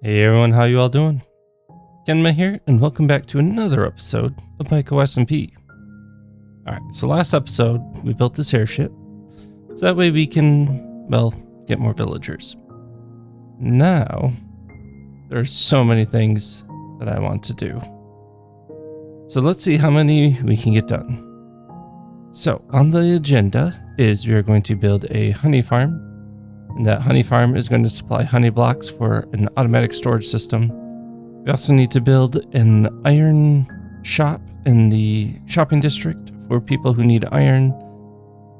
Hey everyone, how you all doing? Kenma here, and welcome back to another episode of BiCo SMP. Alright, so last episode, we built this airship, so that way we can, well, get more villagers. Now, there's so many things that I want to do. So let's see how many we can get done. So, on the agenda is we are going to build a honey farm. And that honey farm is going to supply honey blocks for an automatic storage system. We also need to build an iron shop in the shopping district for people who need iron.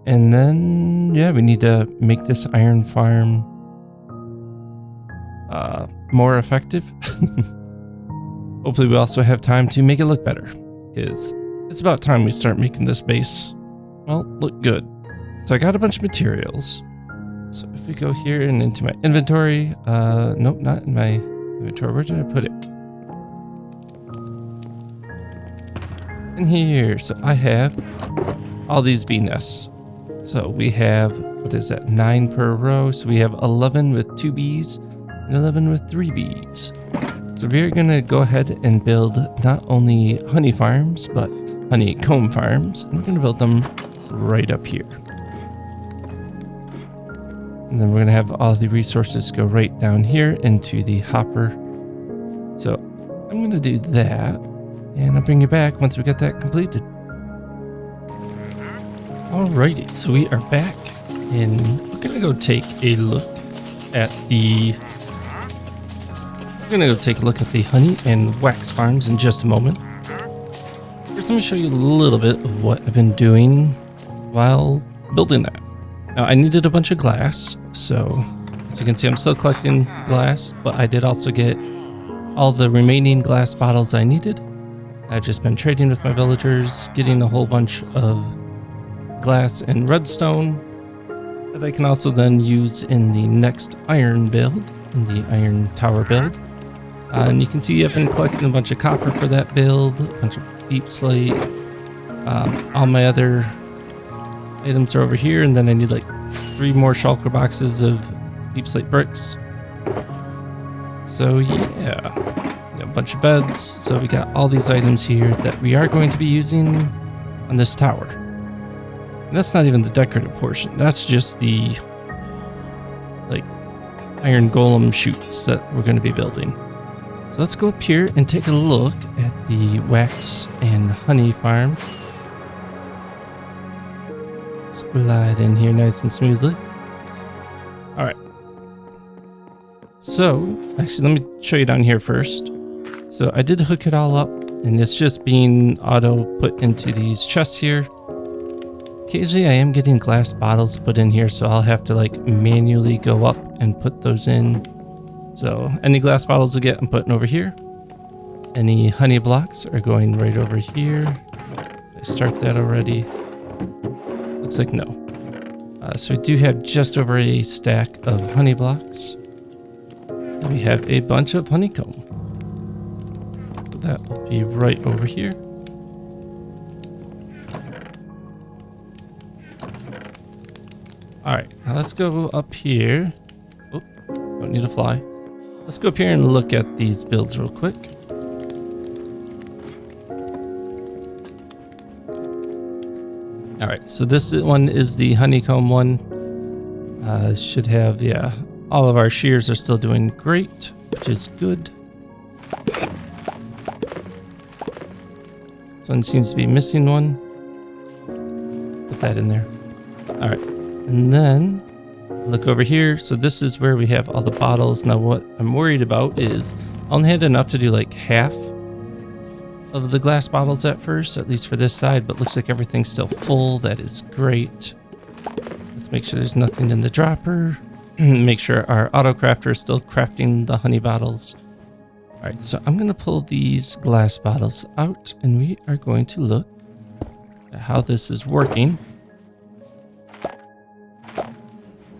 And then, yeah, we need to make this iron farm more effective. Hopefully we also have time to make it look better, because it's about time we start making this base, well, look good. So I got a bunch of materials. So if we go here and into my inventory, nope, not in my inventory. Where did I put it? In here. So I have all these bee nests. So we have, what is that, 9 per row. So we have 11 with 2 bees and 11 with 3 bees. So we're going to go ahead and build not only honey farms, but honeycomb farms. And we're going to build them right up here. And then we're going to have all the resources go right down here into the hopper. So I'm going to do that. And I'll bring you back once we get that completed. Alrighty, so we are back. And we're going to go take a look at the... We're going to go take a look at the honey and wax farms in just a moment. First, let me show you a little bit of what I've been doing while building that. Now, I needed a bunch of glass, so as you can see, I'm still collecting glass, but I did also get all the remaining glass bottles I needed. I've just been trading with my villagers, getting a whole bunch of glass and redstone that I can also then use in the next iron build, in the iron tower build. And you can see I've been collecting a bunch of copper for that build, a bunch of deep slate, all my other items are over here, and then I need like 3 more shulker boxes of deep slate bricks. So yeah, a bunch of beds. So we got all these items here that we are going to be using on this tower. And that's not even the decorative portion. That's just the like iron golem chutes that we're going to be building. So let's go up here and take a look at the wax and honey farm. Glide in here nice and smoothly. Alright. So, actually, let me show you down here first. So, I did hook it all up, and it's just being auto put into these chests here. Occasionally, I am getting glass bottles put in here, so I'll have to like manually go up and put those in. So, any glass bottles I get, I'm putting over here. Any honey blocks are going right over here. I start that already. Looks like no. So we do have just over a stack of honey blocks. And we have a bunch of honeycomb. So that will be right over here. Alright, now let's go up here. Oh, don't need to fly. Let's go up here and look at these builds real quick. Alright, so this one is the honeycomb one. Should have, yeah, all of our shears are still doing great, which is good. This one seems to be missing one. Put that in there. Alright, and then look over here. So this is where we have all the bottles. Now what I'm worried about is I only had enough to do like half of the glass bottles at first, at least for this side, but looks like everything's still full. That is great. Let's make sure there's nothing in the dropper. Make sure our auto crafter is still crafting the honey bottles. All right, so I'm going to pull these glass bottles out, and we are going to look at how this is working.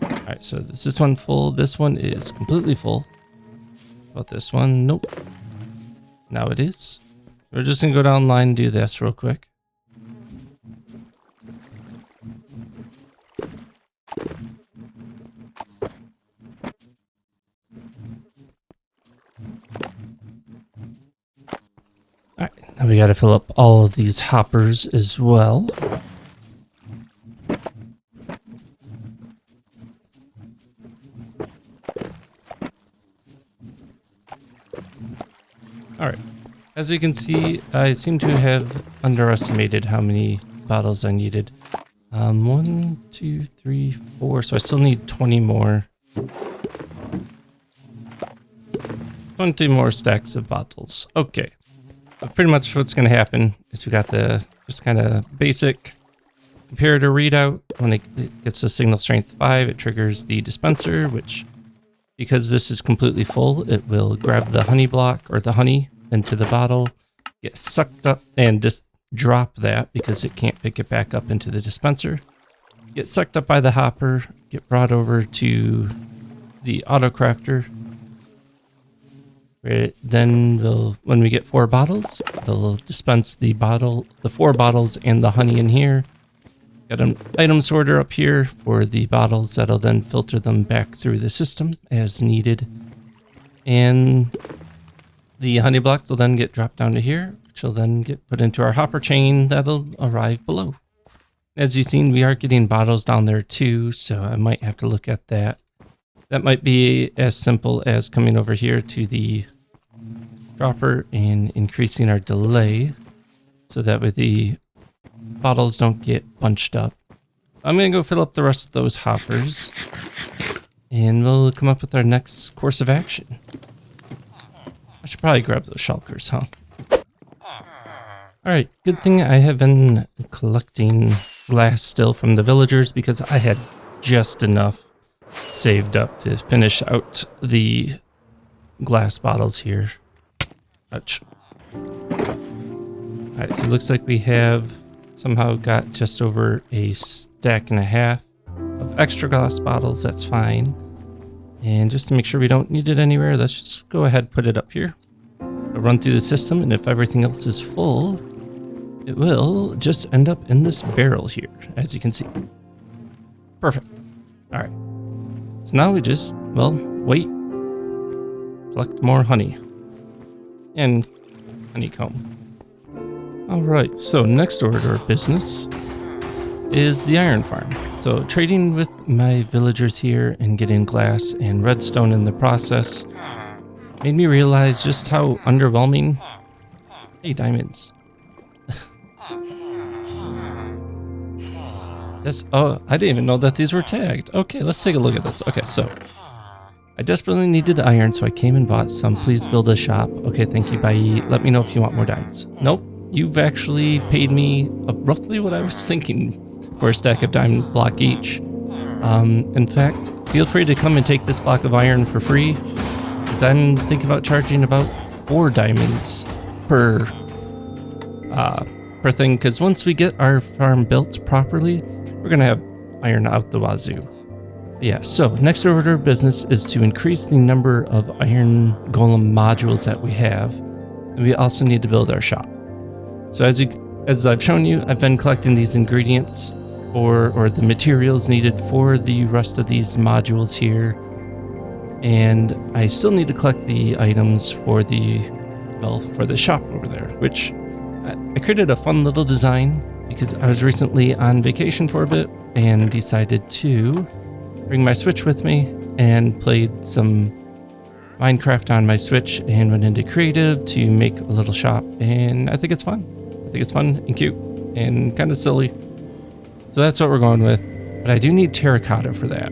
All right, so is this one full? This one is completely full. How about this one? Nope. Now it is. We're just going to go down the line and do this real quick. Now we got to fill up all of these hoppers as well. Alright, as you can see, I seem to have underestimated how many bottles I needed. 1, 2, 3, 4, so I still need 20 more. 20 more stacks of bottles. Okay, but pretty much what's going to happen is we got the just kind of basic comparator readout. When it gets to signal strength 5, it triggers the dispenser, which, because this is completely full, it will grab the honey block or the honey into the bottle, get sucked up, and just drop that because it can't pick it back up into the dispenser. Get sucked up by the hopper, get brought over to the auto crafter. Where then when we get 4 bottles, they'll dispense the 4 bottles and the honey in here. Got an item sorter up here for the bottles that'll then filter them back through the system as needed. And the honey blocks will then get dropped down to here, which will then get put into our hopper chain that'll arrive below. As you've seen, we are getting bottles down there too, so I might have to look at that. That might be as simple as coming over here to the dropper and increasing our delay so that way the bottles don't get bunched up. I'm going to go fill up the rest of those hoppers and we'll come up with our next course of action. I should probably grab those shulkers, huh? Alright, good thing I have been collecting glass still from the villagers because I had just enough saved up to finish out the glass bottles here. Ouch. Alright, so it looks like we have somehow got just over a stack and a half of extra glass bottles. That's fine. And just to make sure we don't need it anywhere, let's just go ahead and put it up here. It'll run through the system, and if everything else is full, it will just end up in this barrel here, as you can see. Perfect. Alright. So now we just, well, wait. Collect more honey. And honeycomb. Alright, so next order of business is the iron farm. So trading with my villagers here and getting glass and redstone in the process made me realize just how underwhelming... Hey, diamonds. Oh, I didn't even know that these were tagged. Okay, let's take a look at this. Okay, so I desperately needed iron, so I came and bought some. Please build a shop. Okay, thank you, bye. Let me know if you want more diamonds. Nope, you've actually paid me roughly what I was thinking for a stack of diamond block each. In fact, feel free to come and take this block of iron for free, because I'm thinking about charging about 4 diamonds per thing, because once we get our farm built properly, we're going to have iron out the wazoo. Yeah, so next order of business is to increase the number of iron golem modules that we have, and we also need to build our shop. So as I've shown you, I've been collecting these ingredients or the materials needed for the rest of these modules here, and I still need to collect the items for the shop over there, which I created a fun little design because I was recently on vacation for a bit and decided to bring my Switch with me and played some Minecraft on my Switch and went into creative to make a little shop, and I think it's fun. I think it's fun and cute and kind of silly. So that's what we're going with, but I do need terracotta for that.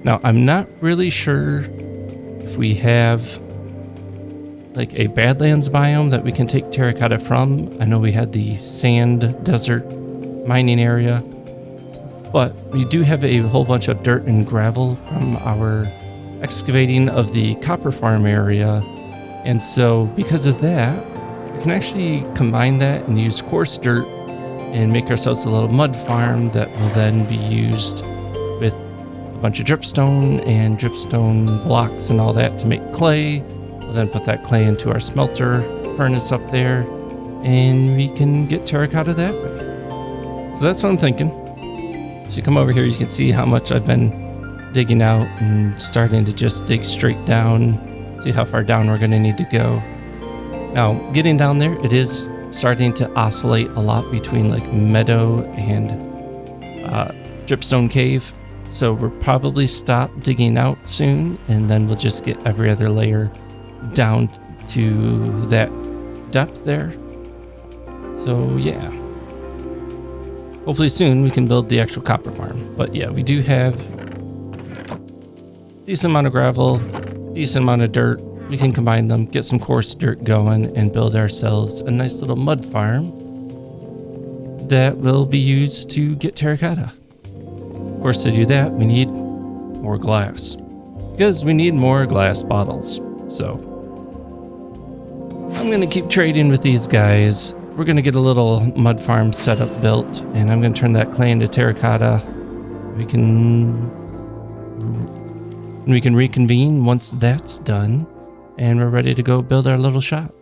Now, I'm not really sure if we have like a Badlands biome that we can take terracotta from. I know we had the sand desert mining area, but we do have a whole bunch of dirt and gravel from our excavating of the copper farm area. And so because of that, we can actually combine that and use coarse dirt and make ourselves a little mud farm that will then be used with a bunch of dripstone and dripstone blocks and all that to make clay. We'll then put that clay into our smelter furnace up there, and we can get terracotta that way. So that's what I'm thinking. So you come over here, you can see how much I've been digging out and starting to just dig straight down, see how far down we're going to need to go. Now, getting down there, it is starting to oscillate a lot between like meadow and dripstone cave. So we'll probably stop digging out soon, and then we'll just get every other layer down to that depth there. So yeah, hopefully soon we can build the actual copper farm. But yeah, we do have decent amount of gravel, decent amount of dirt. We can combine them, get some coarse dirt going, and build ourselves a nice little mud farm that will be used to get terracotta. Of course, to do that, we need more glass, because we need more glass bottles. So I'm going to keep trading with these guys. We're going to get a little mud farm setup built, and I'm going to turn that clay into terracotta. We can reconvene once that's done, and we're ready to go build our little shop.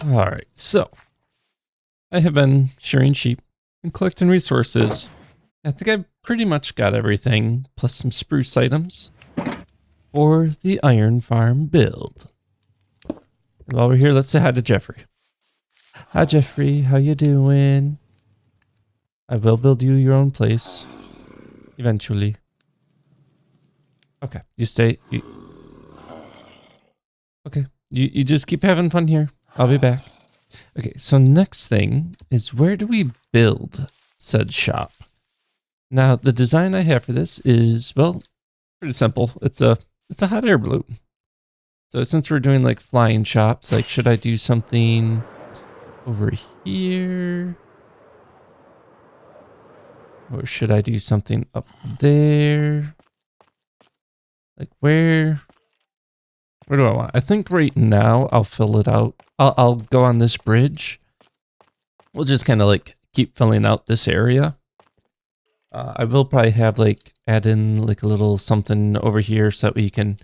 All right, so I have been shearing sheep and collecting resources. I think I've pretty much got everything, plus some spruce items for the iron farm build. And while we're here, let's say hi to Jeffrey. Hi, Jeffrey. How you doing? I will build you your own place eventually. Okay, you stay. Okay, you just keep having fun here. I'll be back. Okay, so next thing is, where do we build said shop? Now, the design I have for this is, well, pretty simple. It's a hot air balloon. So since we're doing like flying shops, like, should I do something over here? Or should I do something up there? Like, where do I want? I think right now I'll fill it out. I'll go on this bridge. We'll just kind of like keep filling out this area. I will probably have like add in like a little something over here so that we can,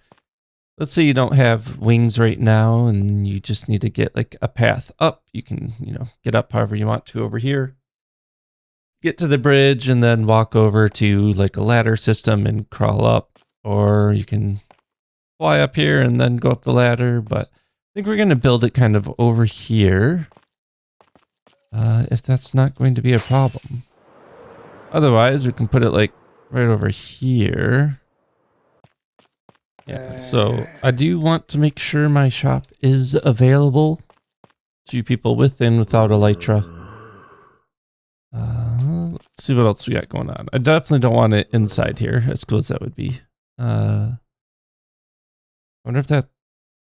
let's say you don't have wings right now and you just need to get like a path up. You can, get up however you want to over here. Get to the bridge and then walk over to like a ladder system and crawl up, or you can fly up here and then go up the ladder. But I think we're going to build it kind of over here, if that's not going to be a problem. Otherwise, we can put it like right over here. Yeah, so I do want to make sure my shop is available to people with and without Elytra. Let's see what else we got going on. I definitely don't want it inside here, as cool as that would be. I wonder if that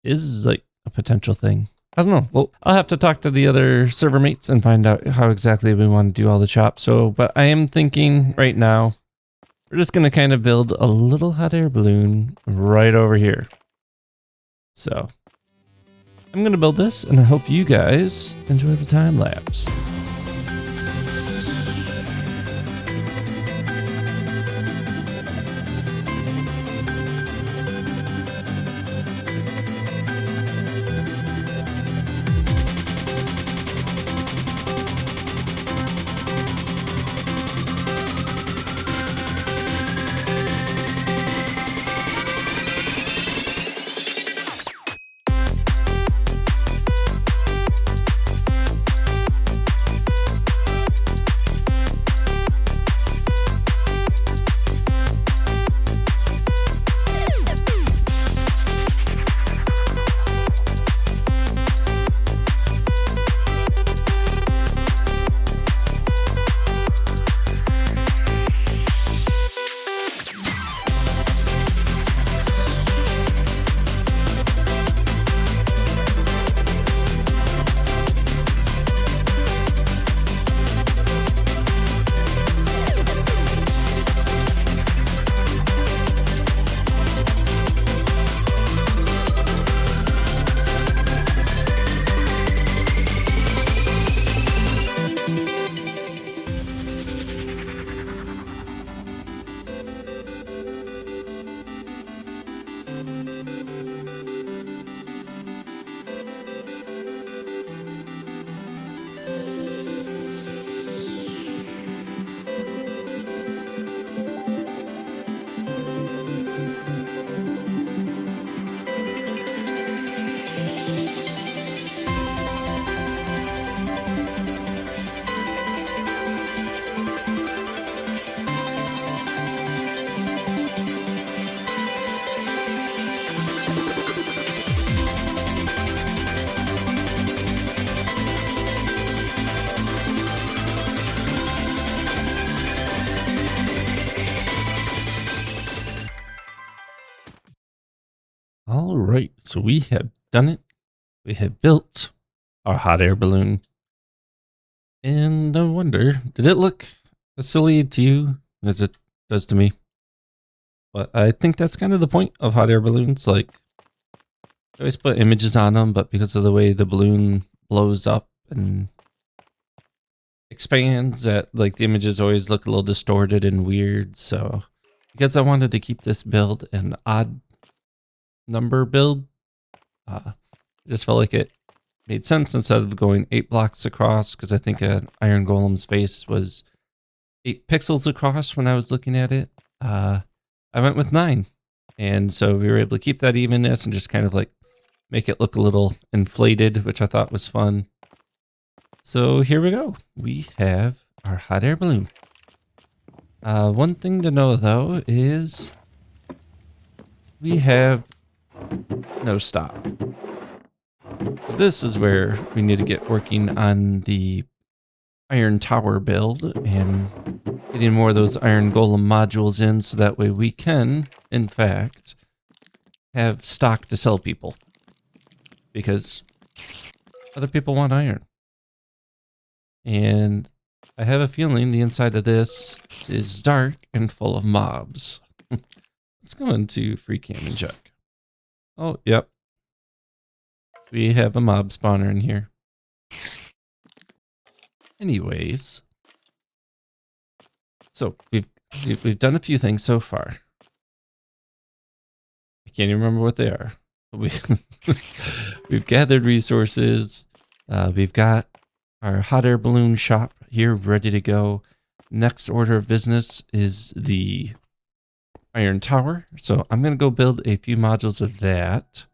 is like a potential thing. I don't know. Well, I'll have to talk to the other server mates and find out how exactly we want to do all the chops. So, but I am thinking right now, we're just going to kind of build a little hot air balloon right over here. So I'm going to build this, and I hope you guys enjoy the time lapse. All right, so we have done it. We have built our hot air balloon. And I wonder, did it look as silly to you as it does to me? But I think that's kind of the point of hot air balloons. Like, I always put images on them, but because of the way the balloon blows up and expands, that like the images always look a little distorted and weird. So because I wanted to keep this build an odd number build, I just felt like it made sense instead of going 8 blocks across, because I think an iron golem's face was 8 pixels across when I was looking at it. I went with 9, and so we were able to keep that evenness and just kind of like make it look a little inflated, which I thought was fun. So here we go. We have our hot air balloon. One thing to know though is we have no stop. This is where we need to get working on the iron tower build and getting more of those iron golem modules in, so that way we can, in fact, have stock to sell people. Because other people want iron. And I have a feeling the inside of this is dark and full of mobs. Let's go into free cam and check. Oh, yep. We have a mob spawner in here. Anyways, so we've done a few things so far. I can't even remember what they are. We've gathered resources. We've got our hot air balloon shop here ready to go. Next order of business is the iron tower. So I'm going to go build a few modules of that.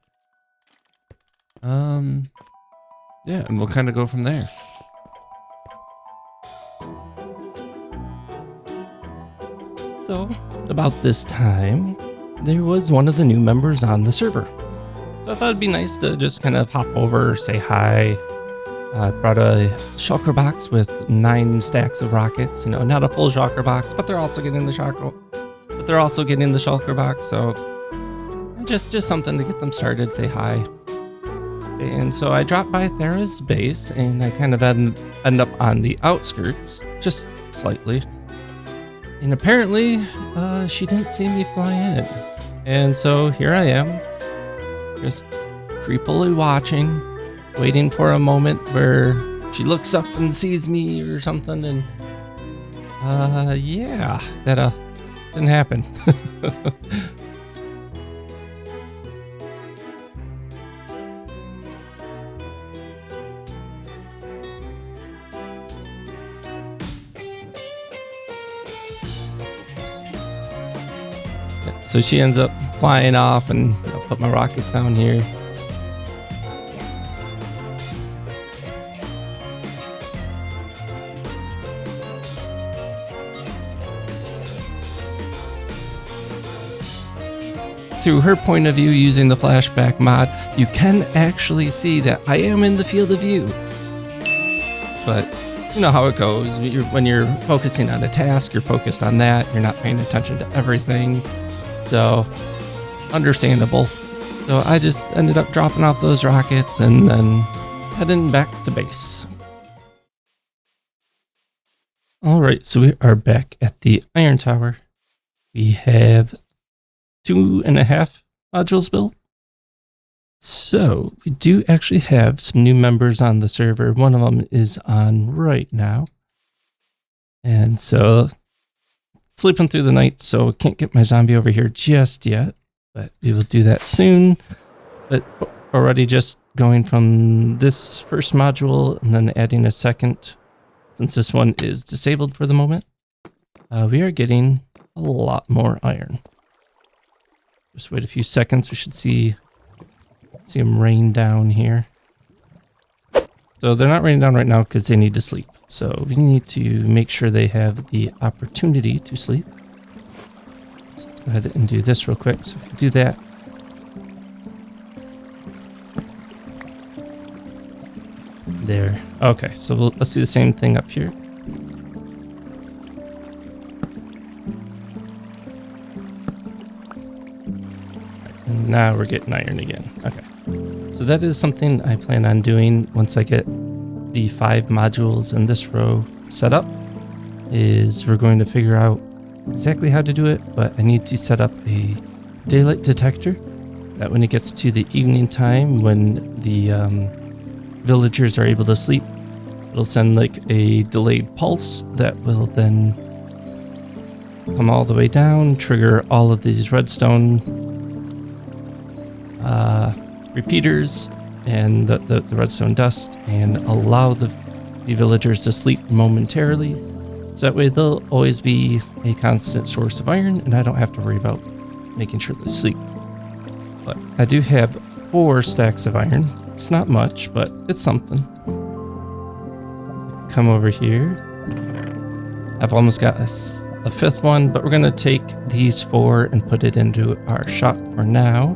Yeah, and we'll kind of go from there. So about this time, there was one of the new members on the server. So I thought it'd be nice to just kind of hop over, say hi. I brought a shulker box with 9 stacks of rockets. You know, not a full shulker box, but they're also getting the shulker. But they're also getting the shulker box. So just something to get them started. Say hi. And so I dropped by Thera's base, and I kind of end up on the outskirts, just slightly. And apparently, she didn't see me fly in. And so here I am, just creepily watching, waiting for a moment where she looks up and sees me or something. And yeah, that didn't happen. So she ends up flying off, and I'll put my rockets down here. Through her point of view, using the flashback mod, you can actually see that I am in the field of view. But you know how it goes. When you're focusing on a task, you're focused on that. You're not paying attention to everything. So, understandable. So I just ended up dropping off those rockets and then heading back to base. All right, so we are back at the iron tower. We have 2.5 modules built. So we do actually have some new members on the server. One of them is on right now. And so sleeping through the night, so can't get my zombie over here just yet, but we will do that soon. But already just going from this first module and then adding a second, since this one is disabled for the moment, we are getting a lot more iron. Just wait a few seconds. We should see them rain down here. So they're not raining down right now because they need to sleep. So we need to make sure they have the opportunity to sleep. So let's go ahead and do this real quick. So if you do that. There. Okay, so let's do the same thing up here. And now we're getting iron again. Okay. So that is something I plan on doing once I get the 5 modules in this row set up, is we're going to figure out exactly how to do it, but I need to set up a daylight detector that when it gets to the evening time, when the villagers are able to sleep, it'll send like a delayed pulse that will then come all the way down, trigger all of these redstone repeaters and the redstone dust, and allow the villagers to sleep momentarily. So that way they'll always be a constant source of iron, and I don't have to worry about making sure they sleep. But I do have 4 stacks of iron. It's not much, but it's something. Come over here. I've almost got a 5th one, but we're going to take these 4 and put it into our shop for now,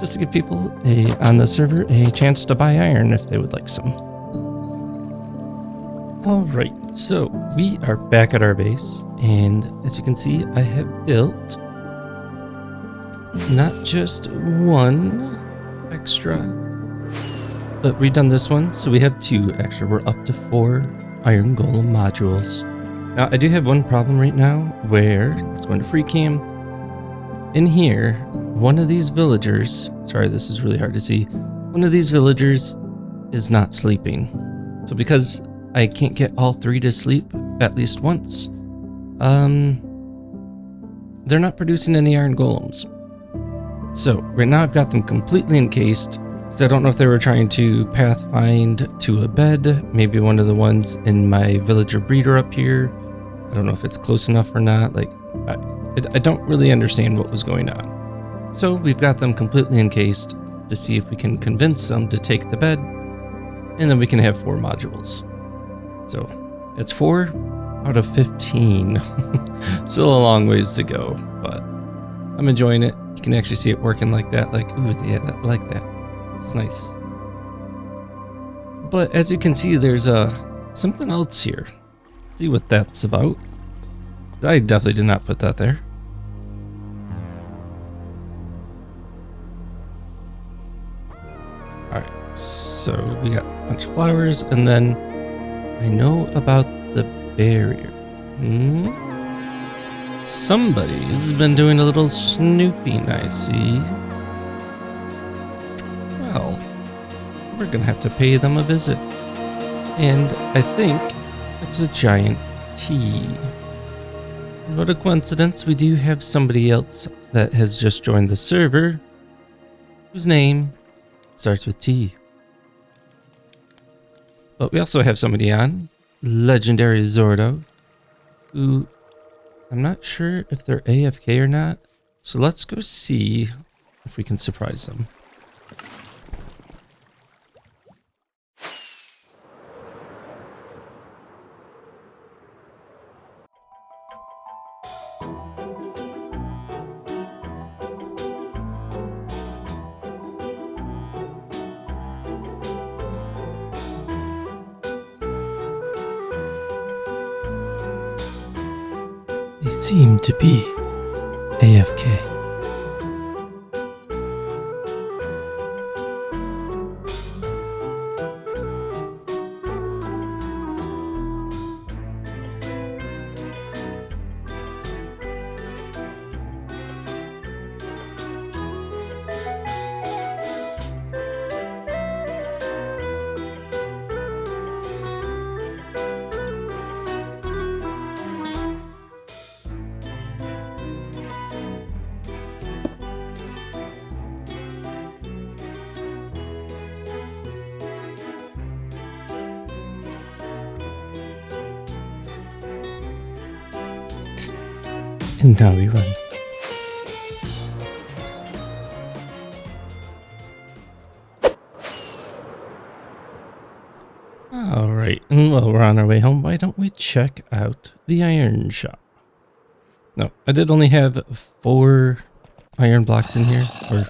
just to give people on the server a chance to buy iron if they would like some. Alright, so we are back at our base, and as you can see, I have built not just 1 extra, but redone this one, so we have 2 extra. We're up to 4 iron golem modules. Now, I do have one problem right now where, let's go into free cam. In here, one of these villagers, sorry, this is really hard to see. One of these villagers is not sleeping. So because I can't get all 3 to sleep at least once, they're not producing any iron golems. So right now I've got them completely encased. So I don't know if they were trying to pathfind to a bed, maybe one of the ones in my villager breeder up here. I don't know if it's close enough or not. Like, I don't really understand what was going on. So we've got them completely encased to see if we can convince them to take the bed, and then we can have 4 modules. So it's 4 out of 15. Still a long ways to go, but I'm enjoying it. You can actually see it working like that. Like, ooh, yeah, I like that. It's nice. But as you can see, there's something else here. See what that's about. I definitely did not put that there. Alright, so we got a bunch of flowers, and then I know about the barrier. Somebody's been doing a little snooping, I see. Well, we're gonna have to pay them a visit. And I think it's a giant T. What a coincidence, we do have somebody else that has just joined the server whose name starts with T. But we also have somebody on, Legendary Zordo, who I'm not sure if they're AFK or not. So let's go see if we can surprise them. They seem to be AFK. And now we run. Alright, and while we're on our way home, why don't we check out the iron shop? No, I did only have 4 iron blocks in here, or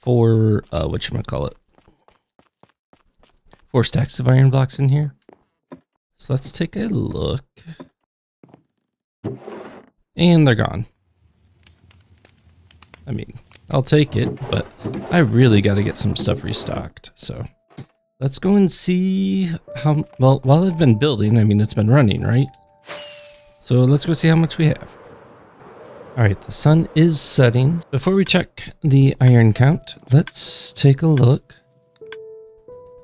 4, whatchamacallit, 4 stacks of iron blocks in here. So let's take a look. And they're gone. I mean, I'll take it, but I really got to get some stuff restocked. So let's go and see how, well, while I've been building, I mean, it's been running, right? So let's go see how much we have. All right, the sun is setting. Before we check the iron count, let's take a look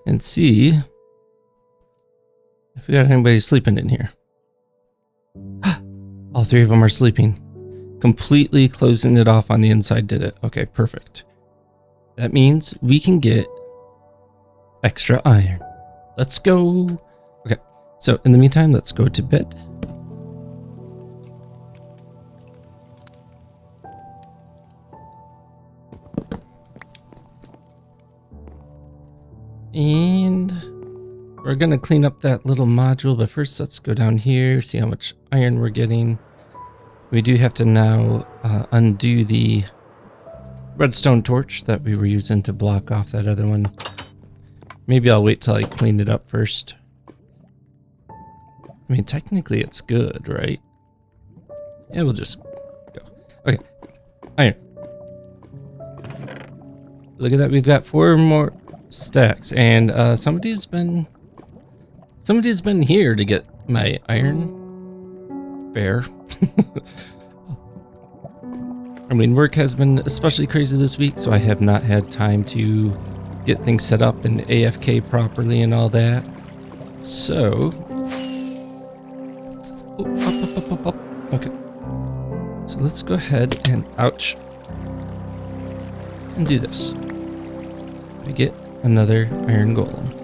and see if we got anybody sleeping in here. All three of them are sleeping. Completely closing it off on the inside did it. Okay, perfect. That means we can get extra iron. Let's go. Okay, so in the meantime, let's go to bed. And we're going to clean up that little module, but first let's go down here, see how much iron we're getting. We do have to now undo the redstone torch that we were using to block off that other one. Maybe I'll wait till I clean it up first. I mean, technically it's good, right? Yeah, we'll just go. Okay, iron. Look at that, we've got 4 more stacks, and somebody's been here to get my iron. Fair. I mean, work has been especially crazy this week, so I have not had time to get things set up and AFK properly and all that. So, up. Okay. So let's go ahead and ouch, and do this. We get another iron golem.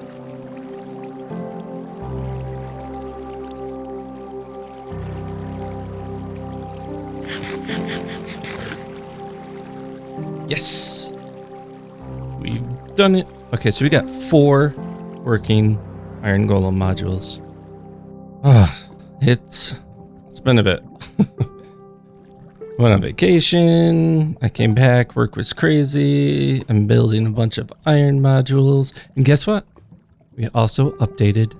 Yes, we've done it. Okay, so we got 4 working iron golem modules. It's been a bit. Went on vacation, I came back, work was crazy, I'm building a bunch of iron modules, and guess what? We also updated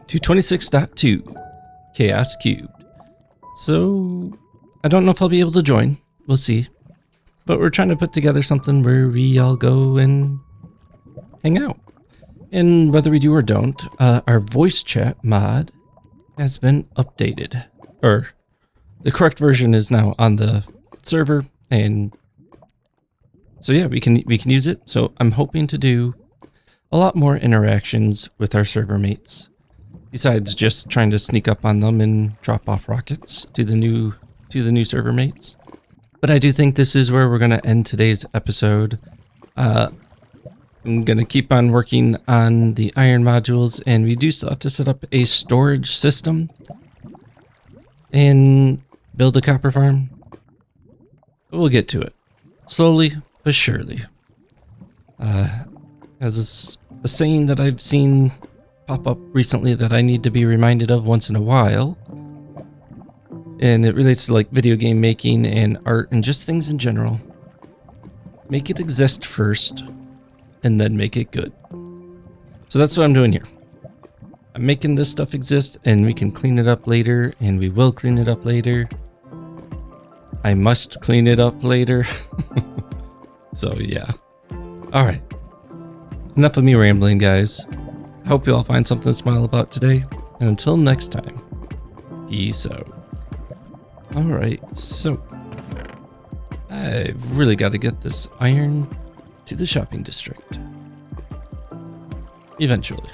to 26.2 Chaos Cubed. So, I don't know if I'll be able to join, we'll see. But we're trying to put together something where we all go and hang out. And whether we do or don't, our voice chat mod has been updated. Or, the correct version is now on the server, and so yeah, we can use it. So I'm hoping to do a lot more interactions with our server mates, besides just trying to sneak up on them and drop off rockets to the new server mates. But I do think this is where we're going to end today's episode. I'm going to keep on working on the iron modules, and we do still have to set up a storage system and build a copper farm. But we'll get to it. Slowly but surely. As a saying that I've seen pop up recently that I need to be reminded of once in a while. And it relates to like video game making and art and just things in general. Make it exist first and then make it good. So that's what I'm doing here. I'm making this stuff exist, and we can clean it up later, and we will clean it up later. I must clean it up later. So yeah. All right. Enough of me rambling, guys. I hope you all find something to smile about today. And until next time, peace out. All right, so I've really got to get this iron to the shopping district. Eventually.